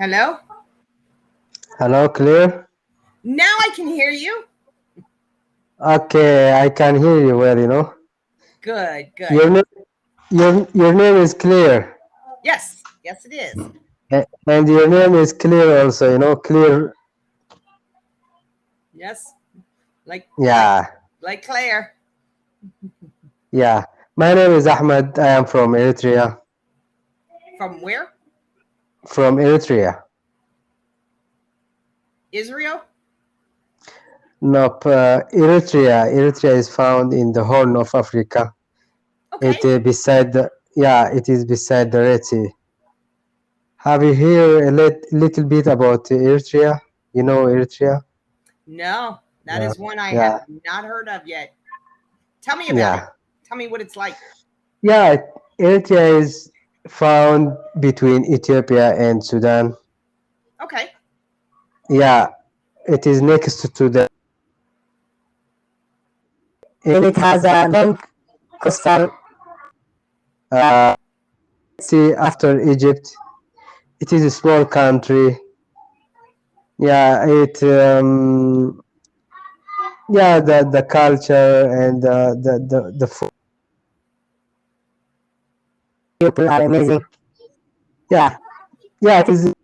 Hello? Hello, clear? Now I can hear you. Okay, I can hear you well. Good, good. Your name, your name is clear, Yes, yes, it is. and your name is clear also. Clear. Yes, like like Yeah, like Claire. yeah. My name is Ahmed. I am from Eritrea. From where? From Eritrea. Israel? Nope. Eritrea is found in the Horn of Africa. Okay. It is beside the Red Sea. Have you heard a little bit about Eritrea? You know Eritrea? No, that Yeah, is one I have yeah, not heard of yet. Tell me about it. yeah. Tell me what it's like. Yeah, Eritrea is found between Ethiopia and Sudan. Okay. Yeah, it is next to the and it has a long coastal sea after Egypt. It is a small country. Yeah, the culture and the food people are amazing. Yeah, yeah, it is. It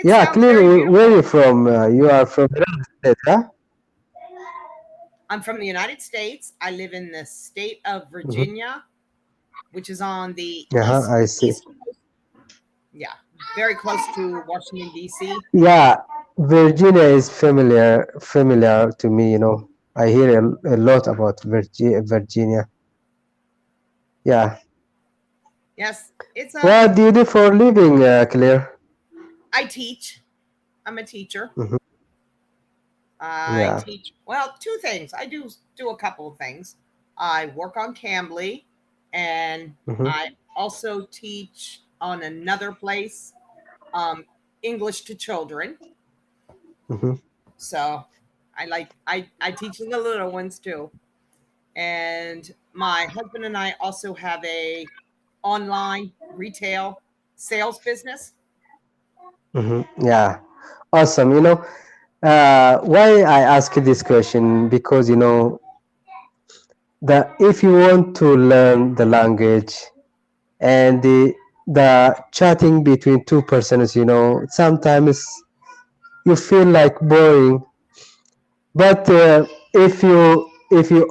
Yeah, sounds very clearly, where are beautiful. you from? You are from the United States, huh? I'm from the United States. I live in the state of Mm-hmm. Virginia, which is on the Uh-huh, I see. east coast. Yeah, very close to Washington D.C. Yeah, Virginia is familiar to me. I hear a lot about Virginia. Yeah. Yes, it's What do you do for a living, Claire? I teach. I'm a teacher. Hmm. I Yeah. teach, well, two things. I do a couple of things. I work on Cambly, and Hmm. I also teach on another place, um, English to children. Hmm. So I teach the little ones too. And my husband and I also have a online retail sales business. Hmm. Yeah. Awesome. Why I ask this question? Because if you want to learn the language and the chatting between two persons, sometimes you feel like boring. But if you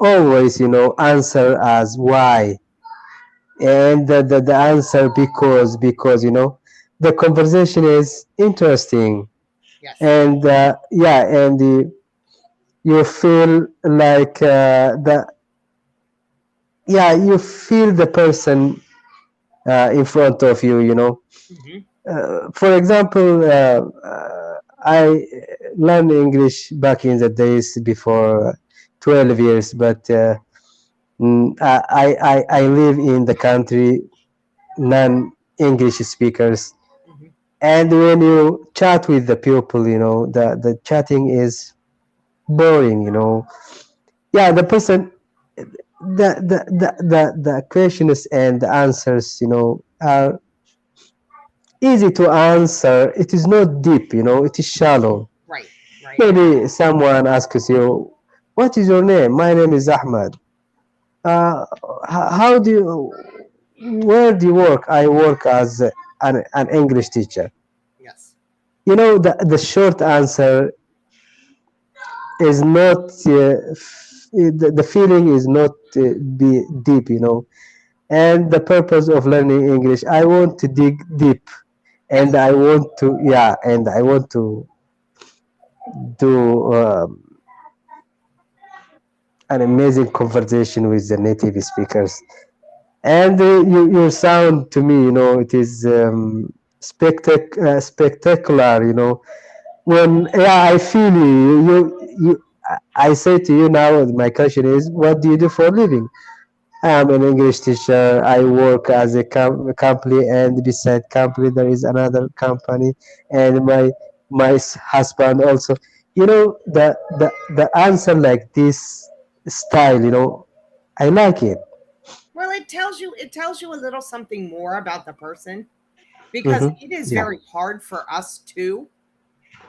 always answer as why, and the answer because the conversation is interesting, Yes. and you feel like you feel the person in front of you. Hmm. For example, I learned English back in the days before 12 years, but I live in the country non-English speakers, Hmm. and when you chat with the people, the chatting is boring. Yeah, the person, the questions and the answers, are easy to answer. It is not deep. It is shallow. Right. Right. Maybe someone asks you, "What is your name?" My name is Ahmad. Uh, how do you? Where do you work? I work as an English teacher. Yes. The short answer is not the feeling is not be deep. And the purpose of learning English, I want to dig deep, and Yes. I want to do an amazing conversation with the native speakers. And your sound to me, it is spectacular. When I feel you, I say to you now, my question is, what do you do for a living? I am an English teacher. I work as a company, and beside company there is another company, and my husband also. The answer like this style, I like it. Well, it tells you a little something more about the person, because Mm-hmm. it is Yeah. very hard for us to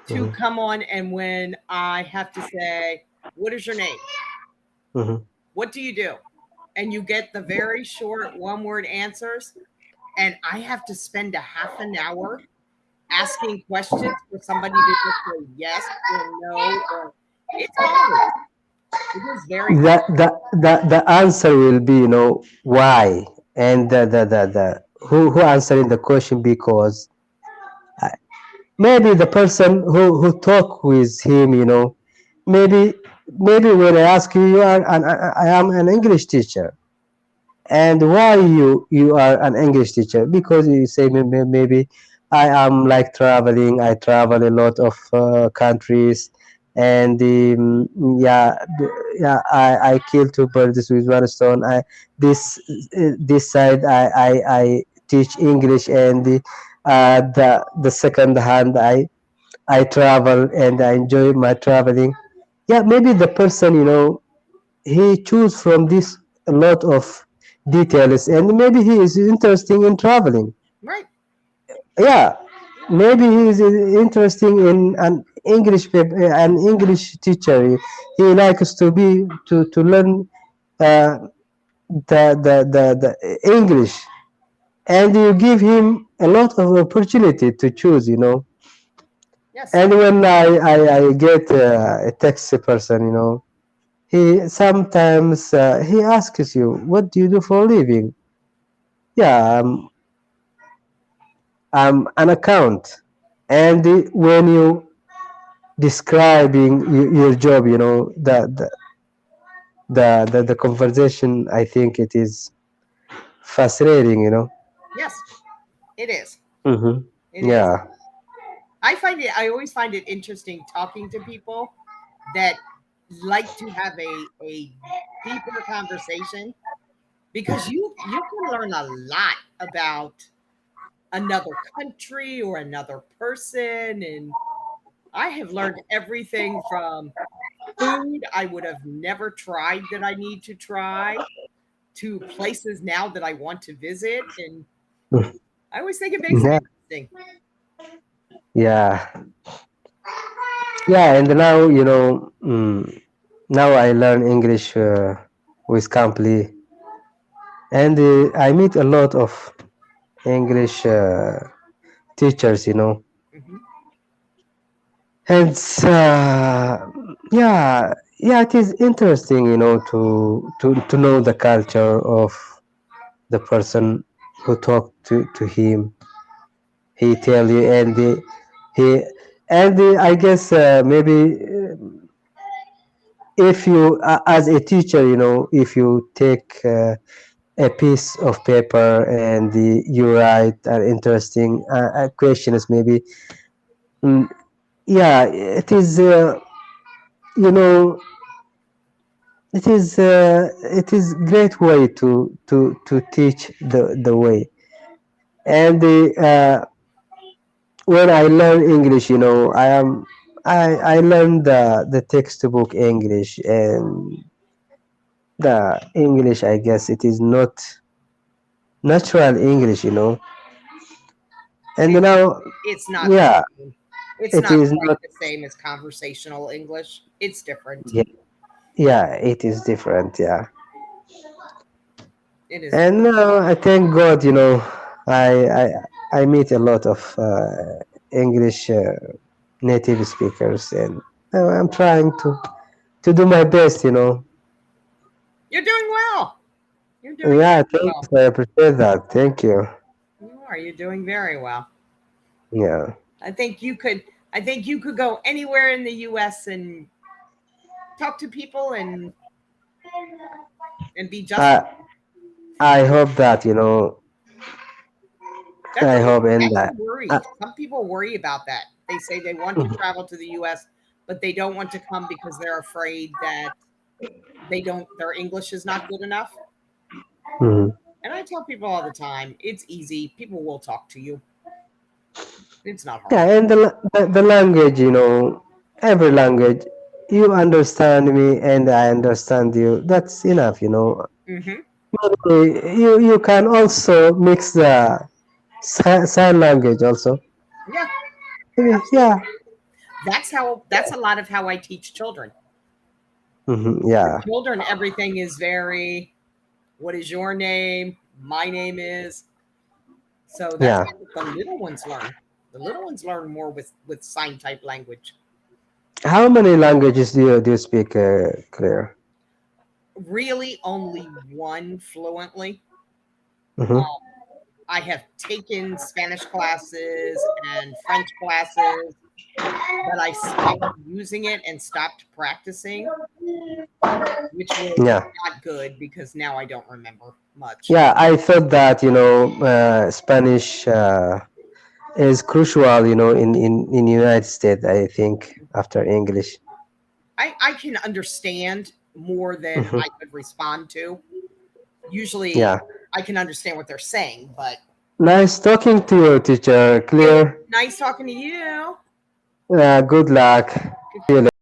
Mm-hmm. come on, and when I have to say, "What is your name? Mm-hmm. What do you do?" and you get the very short one-word answers, and I have to spend a half an hour asking questions for somebody to just say yes or no, or it's hard. It is very hard. The answer will be, why, and the who answering the question, because maybe the person who talk with him, maybe when I ask you, I am an English teacher. And why you are an English teacher? Because you say, maybe I am like traveling. I travel a lot of countries, and yeah, yeah. I kill two birds with one stone. This side I teach English, and the second hand I travel and I enjoy my traveling. Yeah, maybe the person, he choose from this a lot of details, and maybe he is interesting in traveling. Right. Yeah, maybe he is interesting in an English teacher. He likes to learn uh, the English, and you give him a lot of opportunity to choose, Yes. and when I get a taxi person, he sometimes he asks you, "What do you do for a living?" Yeah, I'm an account. And when you describing your job, the conversation, I think it is fascinating. Yes, it is. Mm-hmm. It is. Yeah. I always find it interesting talking to people that like to have a deeper conversation, because you can learn a lot about another country or another person, and I have learned everything from food I would have never tried that I need to try, to places now that I want to visit, and I always think it makes it Yeah. interesting. Yeah. Yeah. And now, now I learn English with Cambly, and I meet a lot of English teachers, Hmm. and yeah, yeah, it is interesting, to know the culture of the person who talk to him. He tell you, and he and I guess maybe if you as a teacher, if you take a piece of paper and you write an interesting questions, maybe, mm, yeah, it is you know it is great way to teach the way. And when I learn English, I learn the textbook English, and the English, I guess it is not natural English, and It, now, it's not the yeah, same. It's it not is quite not. the same as conversational English. It's different. Yeah, yeah, it is different. Yeah. It is. And I thank God, I I I meet a lot of English native speakers, and I'm trying to do my best. You're doing well. You're doing Yeah, very thanks. well. I appreciate that. Thank you. You are. You're doing very well. Yeah. I think you could. I think you could go anywhere in the U.S. and talk to people and be just I fine. I hope that, That's I a hope, and that's a that. Uh, worry. Some people worry about that. They say they want to travel to the U.S., but they don't want to come because they're afraid that their English is not good enough. mhm. And I tell people all the time, it's easy. People will talk to you. It's not Yeah, hard. and the language, every language, you understand me and I understand you. That's enough. Hmm. You can also mix the sign language also. Yeah, Yeah. absolutely. That's a lot of how I teach children. Yeah. Children, everything is very, what is your name? My name is. So that's Yeah. what the little ones learn. The little ones learn more with sign type language. How many languages do you speak, Claire? Really, only one fluently. Hmm. I have taken Spanish classes and French classes, but I stopped using it and stopped practicing, which was Yeah. not good because now I don't remember much. Yeah, I thought that Spanish is crucial, in United States. I think after English. I can understand more than Hmm. I could respond to. Usually, Yeah. I can understand what they're saying, but Nice talking to you, teacher hey, Claire. nice talking to you. Good luck. See you later.